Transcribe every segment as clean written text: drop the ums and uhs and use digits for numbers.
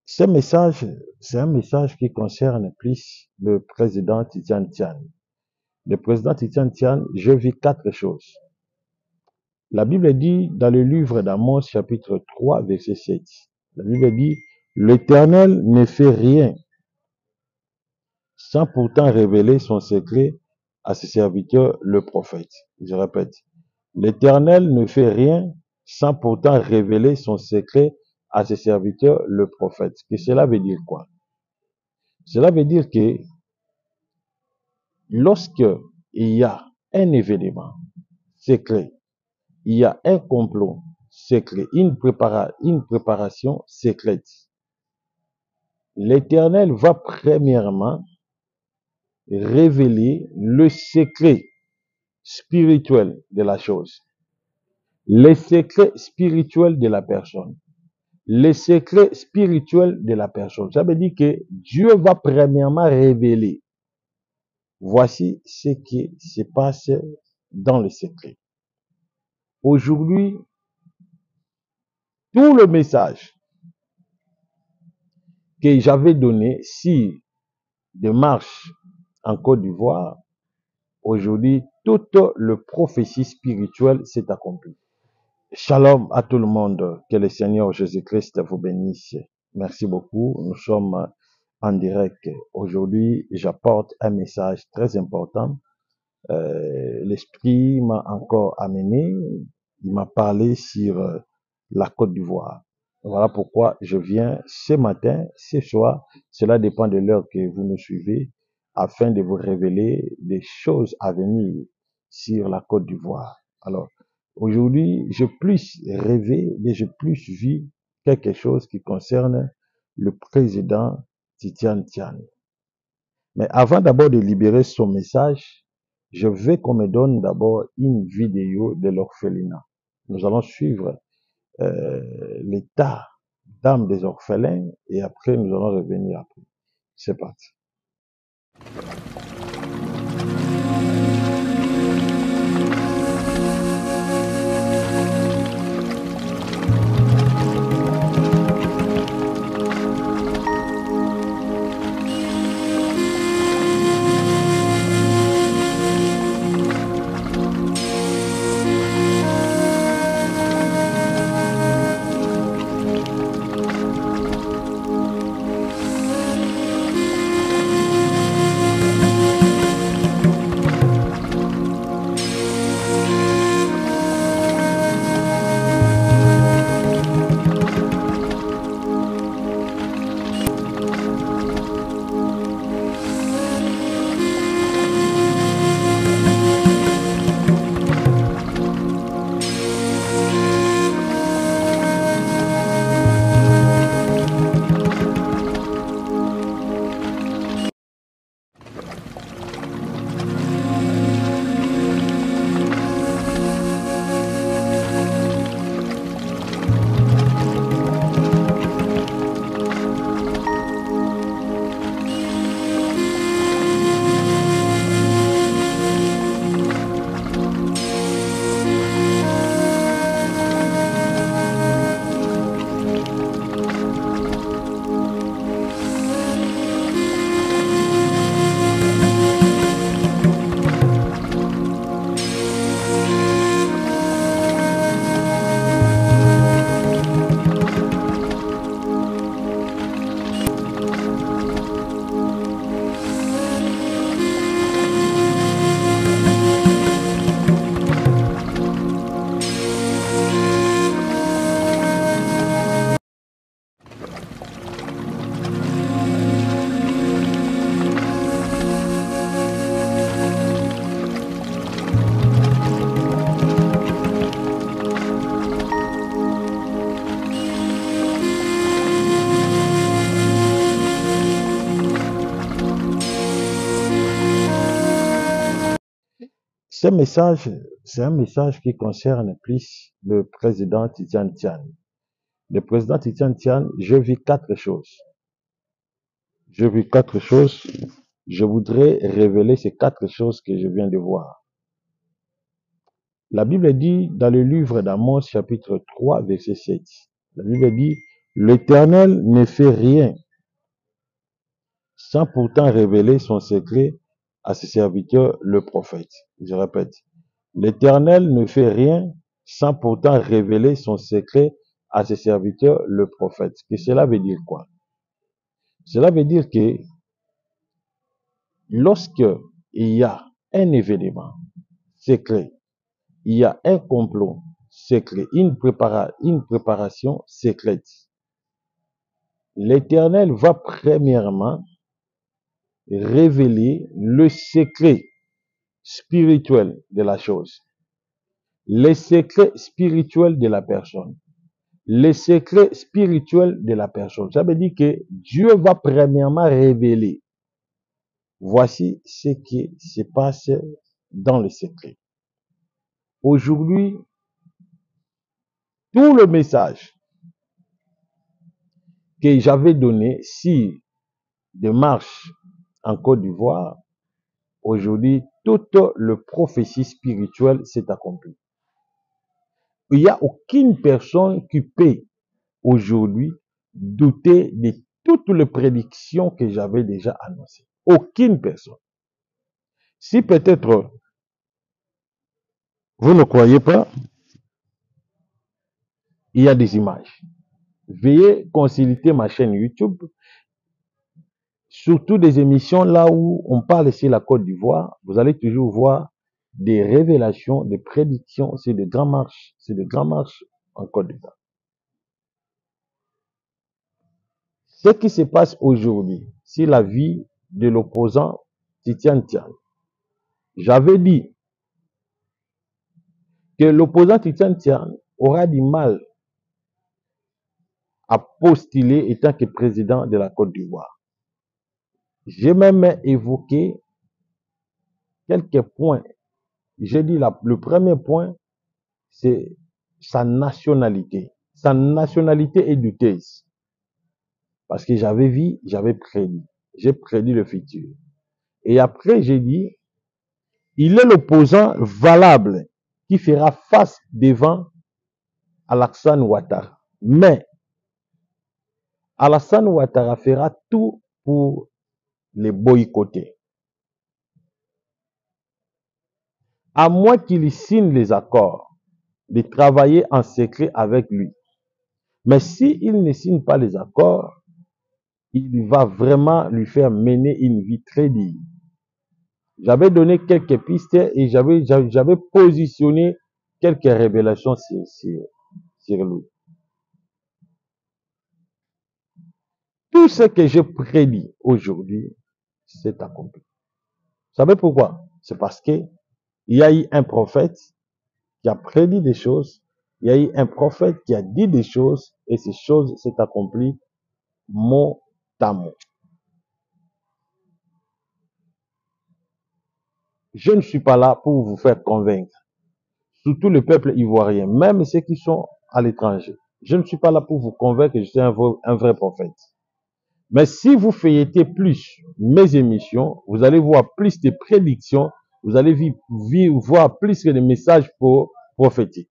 Ce message, c'est un message qui concerne plus le président Titian Tian. Le président Titian Tian, je vis quatre choses. La Bible dit dans le livre d'Amos, chapitre 3, verset 7, la Bible dit, l'Éternel ne fait rien sans pourtant révéler son secret à ses serviteurs, le prophète. Je répète, l'Éternel ne fait rien sans pourtant révéler son secret à ses serviteurs, le prophète. Que cela veut dire quoi? Cela veut dire que lorsque il y a un événement secret, il y a un complot secret, une préparation secrète, l'Éternel va premièrement révéler le secret spirituel de la chose, les secrets spirituels de la personne, les secrets spirituels de la personne. Ça veut dire que Dieu va premièrement révéler. Voici ce qui se passe dans le secret. Aujourd'hui, tout le message que j'avais donné sur des marches en Côte d'Ivoire, aujourd'hui, toute le prophétie spirituelle s'est accomplie. Shalom à tout le monde. Que le Seigneur Jésus-Christ vous bénisse. Merci beaucoup. Nous sommes en direct. Aujourd'hui, j'apporte un message très important. L'Esprit m'a encore amené. Il m'a parlé sur la Côte d'Ivoire. Voilà pourquoi je viens ce matin, ce soir. Cela dépend de l'heure que vous nous suivez, afin de vous révéler des choses à venir sur la Côte d'Ivoire. Alors, aujourd'hui, je plus rêvé, mais je plus vu quelque chose qui concerne le président Titian Tian. Mais avant d'abord de libérer son message, je veux qu'on me donne d'abord une vidéo de l'orphelinat. Nous allons suivre l'état d'âme des orphelins et après nous allons revenir après. C'est parti. Ce message, c'est un message qui concerne plus le président Titian Tian. Le président Titian Tian, je vis quatre choses. Je vis quatre choses. Je voudrais révéler ces quatre choses que je viens de voir. La Bible dit dans le livre d'Amos, chapitre 3, verset 7, la Bible dit, l'Éternel ne fait rien sans pourtant révéler son secret à ses serviteurs, le prophète. Je répète, l'Éternel ne fait rien sans pourtant révéler son secret à ses serviteurs, le prophète. Que cela veut dire quoi? Cela veut dire que lorsque il y a un événement secret, il y a un complot secret, une préparation secrète, l'Éternel va premièrement révéler le secret spirituel de la chose, les secrets spirituels de la personne, les secrets spirituels de la personne. Ça veut dire que Dieu va premièrement révéler. Voici ce qui se passe dans le secret. Aujourd'hui, tout le message que j'avais donné sur des marches en Côte d'Ivoire, aujourd'hui, toute le prophétie spirituelle s'est accomplie. Il n'y a aucune personne qui peut aujourd'hui douter de toutes les prédictions que j'avais déjà annoncées. Aucune personne. Si peut-être vous ne croyez pas, il y a des images. Veuillez consulter ma chaîne YouTube, surtout des émissions là où on parle sur la Côte d'Ivoire. Vous allez toujours voir des révélations, des prédictions, c'est de grandes marches en Côte d'Ivoire. Ce qui se passe aujourd'hui, c'est la vie de l'opposant Titian Tian. J'avais dit que l'opposant Titian Tian aura du mal à postuler étant que président de la Côte d'Ivoire. J'ai même évoqué quelques points. J'ai dit le premier point, c'est sa nationalité. Sa nationalité est douteuse. Parce que j'avais vu, j'avais prédit. J'ai prédit le futur. Et après, j'ai dit, il est l'opposant valable qui fera face devant Alassane Ouattara. Mais Alassane Ouattara fera tout pour les boycotter. À moins qu'il signe les accords de travailler en secret avec lui. Mais s'il ne signe pas les accords, il va vraiment lui faire mener une vie très digne. J'avais donné quelques pistes et j'avais positionné quelques révélations sur lui. Tout ce que j'ai prédit aujourd'hui, c'est accompli. Vous savez pourquoi? C'est parce que il y a eu un prophète qui a prédit des choses, il y a eu un prophète qui a dit des choses et ces choses s'est accomplies mot à mot. Je ne suis pas là pour vous faire convaincre, surtout le peuple ivoirien, même ceux qui sont à l'étranger. Je ne suis pas là pour vous convaincre que je suis un vrai prophète. Mais si vous feuilletez plus mes émissions, vous allez voir plus de prédictions, vous allez voir plus que des messages prophétiques.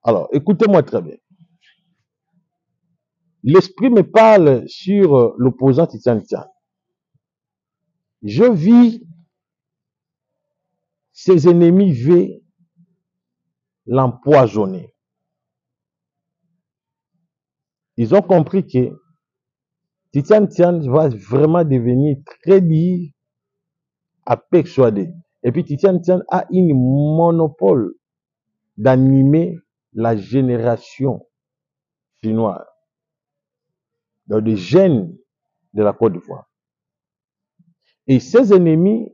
Alors, écoutez-moi très bien. L'esprit me parle sur l'opposant Titian Tian. Je vis ses ennemis veulent l'empoisonner. Ils ont compris que Titian Tian va vraiment devenir très dur à persuader. Et puis Titian Tian a une monopole d'animer la génération chinoise, donc des jeunes de la Côte d'Ivoire. Et ses ennemis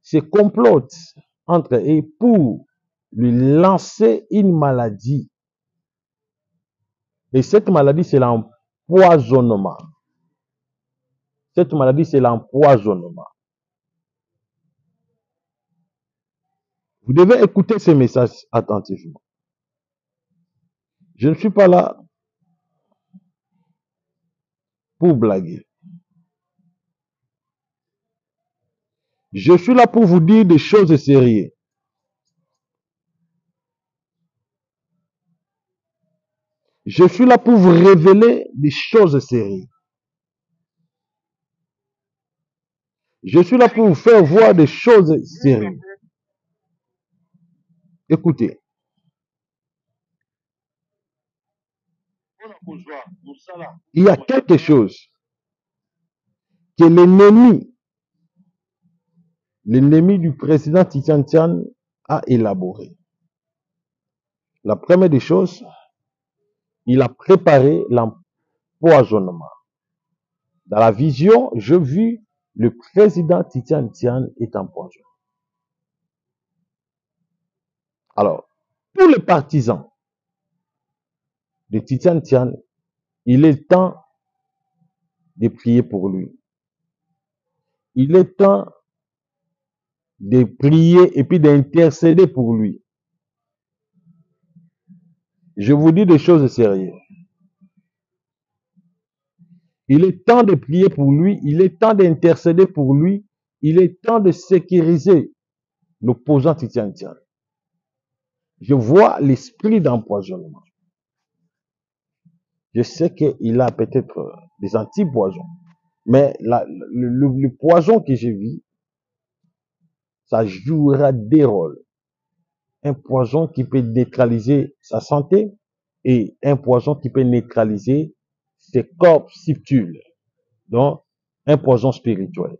se complotent entre eux pour lui lancer une maladie. Et cette maladie, c'est l'empoisonnement. Cette maladie, c'est l'empoisonnement. Vous devez écouter ces messages attentivement. Je ne suis pas là pour blaguer. Je suis là pour vous dire des choses sérieuses. Je suis là pour vous révéler des choses sérieuses. Je suis là pour vous faire voir des choses sérieuses. Écoutez, il y a quelque chose que l'ennemi du président Titian Tian a élaboré. La première des choses, il a préparé l'empoisonnement. Dans la vision, je vis le président Titian Tian est empoisonné. Alors, tous les partisans de Titian Tian, il est temps de prier pour lui. Il est temps de prier et puis d'intercéder pour lui. Je vous dis des choses sérieuses. Il est temps de prier pour lui, il est temps d'intercéder pour lui, il est temps de sécuriser l'opposant Titian Tian. Je vois l'esprit d'empoisonnement. Je sais qu'il a peut-être des antipoisons, mais le poison que je vis, ça jouera des rôles. Un poison qui peut neutraliser sa santé et un poison qui peut neutraliser ses corps subtils. Donc, un poison spirituel.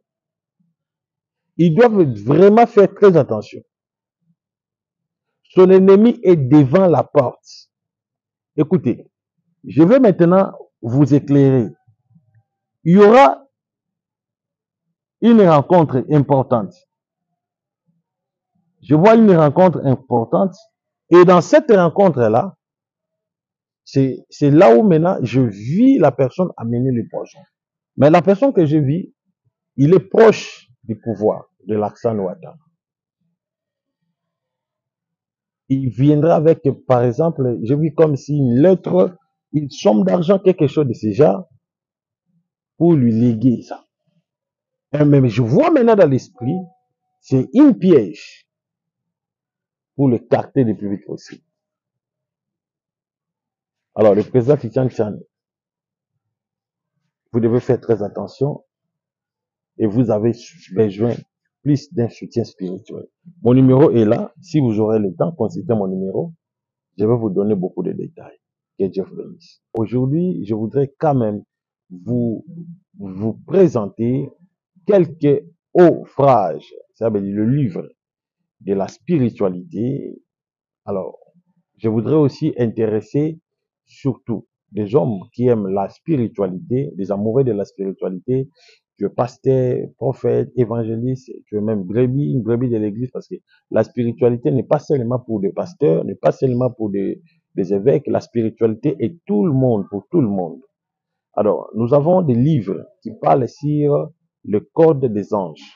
Ils doivent vraiment faire très attention. Son ennemi est devant la porte. Écoutez, je vais maintenant vous éclairer. Il y aura une rencontre importante. Je vois une rencontre importante. Et dans cette rencontre-là, c'est là où maintenant je vis la personne amener le poison. Mais la personne que je vis, il est proche du pouvoir de l'Axan Ouattara. Il viendra avec, par exemple, je vis comme si une lettre, une somme d'argent, quelque chose de ce genre, pour lui léguer ça. Mais je vois maintenant dans l'esprit, c'est une piège pour le carter le plus vite possible. Alors, le président Titian Tian, vous devez faire très attention et vous avez besoin plus d'un soutien spirituel. Mon numéro est là. Si vous aurez le temps, consultez mon numéro. Je vais vous donner beaucoup de détails. Que Dieu vous bénisse. Aujourd'hui, je voudrais quand même vous présenter quelques ouvrages, ça veut dire le livre de la spiritualité. Alors, je voudrais aussi intéresser surtout des hommes qui aiment la spiritualité, des amoureux de la spiritualité. Tu es pasteur, prophète, évangéliste, tu es même brebis, une brebis de l'église, parce que la spiritualité n'est pas seulement pour des pasteurs, n'est pas seulement pour des évêques. La spiritualité est tout le monde, pour tout le monde. Alors, nous avons des livres qui parlent sur le code des anges.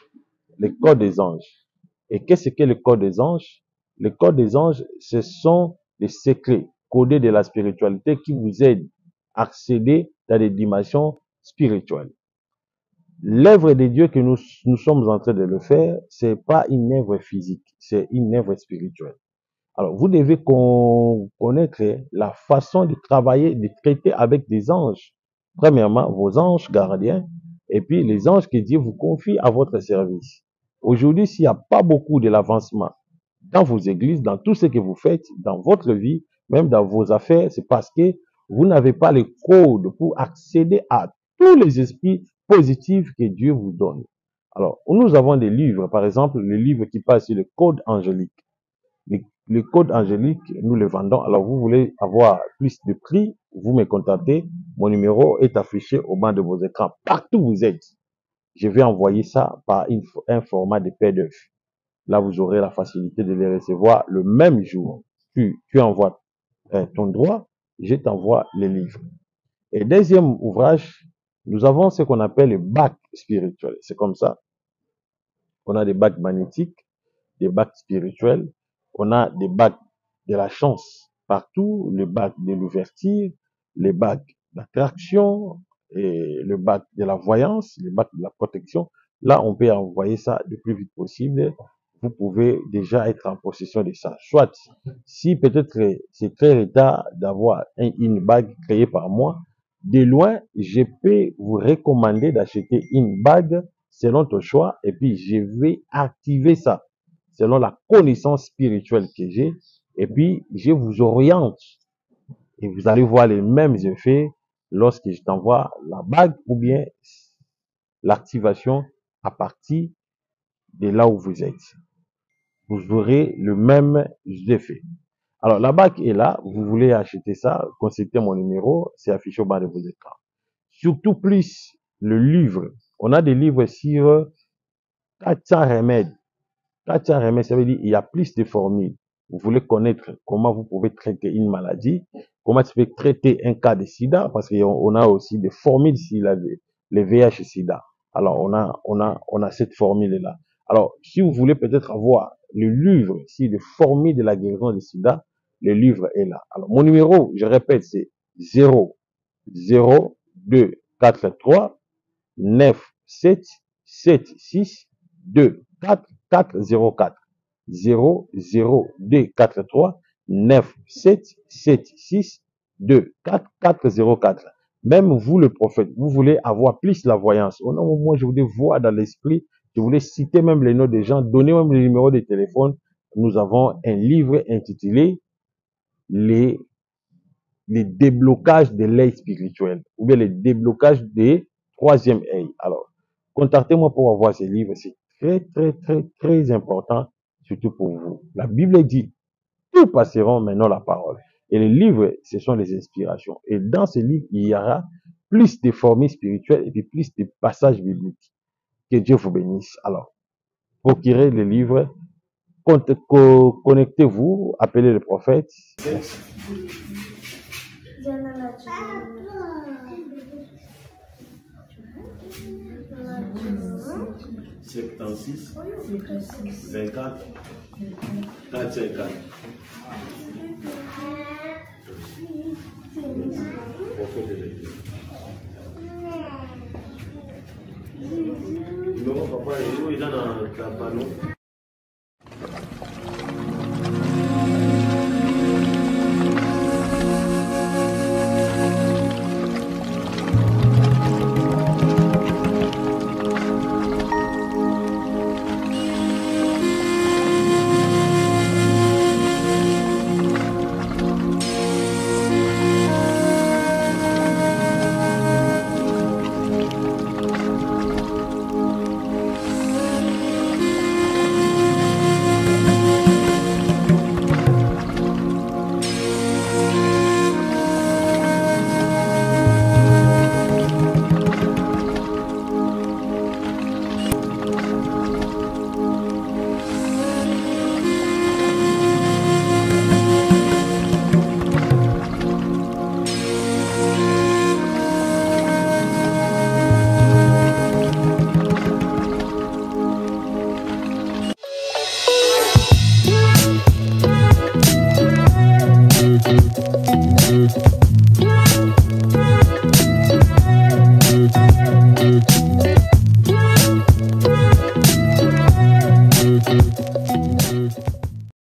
Le code des anges. Et qu'est-ce que le code des anges? Le code des anges, ce sont des secrets codés de la spiritualité qui vous aident à accéder dans des dimensions spirituelles. L'œuvre de Dieu que nous sommes en train de le faire, c'est pas une œuvre physique, c'est une œuvre spirituelle. Alors, vous devez connaître la façon de travailler, de traiter avec des anges. Premièrement, vos anges gardiens, et puis les anges que Dieu vous confie à votre service. Aujourd'hui, s'il n'y a pas beaucoup de l'avancement dans vos églises, dans tout ce que vous faites, dans votre vie, même dans vos affaires, c'est parce que vous n'avez pas les codes pour accéder à tous les esprits positifs que Dieu vous donne. Alors, nous avons des livres, par exemple, le livre qui parle sur le code angélique. Le code angélique, nous le vendons. Alors, vous voulez avoir plus de prix, vous me contactez. Mon numéro est affiché au bas de vos écrans. Partout où vous êtes, je vais envoyer ça par un format de PDF. Là, vous aurez la facilité de les recevoir le même jour. Tu envoies ton droit, je t'envoie les livres. Et deuxième ouvrage, nous avons ce qu'on appelle le bac spirituel. C'est comme ça. On a des bacs magnétiques, des bacs spirituels, on a des bacs de la chance partout, le bac de l'ouverture, les bacs d'attraction, et le bac de la voyance, le bac de la protection, là, on peut envoyer ça le plus vite possible. Vous pouvez déjà être en possession de ça. Soit, si peut-être c'est très retard d'avoir une bague créée par moi, de loin, je peux vous recommander d'acheter une bague selon ton choix et puis je vais activer ça selon la connaissance spirituelle que j'ai et puis je vous oriente et vous allez voir les mêmes effets lorsque je t'envoie la bague ou bien l'activation à partir de là où vous êtes. Vous aurez le même effet. Alors, la bague est là. Vous voulez acheter ça, consultez mon numéro. C'est affiché au bas de vos écrans. Surtout plus le livre. On a des livres sur 400 remèdes. 400 remèdes, ça veut dire qu'il y a plus de formules. Vous voulez connaître comment vous pouvez traiter une maladie, comment tu peux traiter un cas de sida, parce qu'on a aussi des formules sur les VIH et sida. Alors, on a cette formule-là. Alors, si vous voulez peut-être avoir le livre sur les formules de la guérison du sida, le livre est là. Alors, mon numéro, je répète, c'est 0 0 2 4 3 9 7 7 6 2 4 4 0 4 0 0 2 4 3 9 7 7 6 2 4 4 0 4. Même vous, le prophète, vous voulez avoir plus la voyance. Au nom, moi, je voulais voir dans l'esprit, je voulais citer même les noms des gens, donner même le numéro de téléphone. Nous avons un livre intitulé les déblocages de l'œil spirituel ou bien les déblocages des troisième œil. Alors, contactez-moi pour avoir ces livres. C'est très, très, très, très important, surtout pour vous. La Bible dit, tout passeront, mais non la parole. Et les livres, ce sont les inspirations. Et dans ces livres, il y aura plus de formules spirituelles et puis plus de passages bibliques. Que Dieu vous bénisse. Alors, procurez les livres, connectez-vous, appelez le prophète. 76 24 454. Non, papa, il est dans la panneau.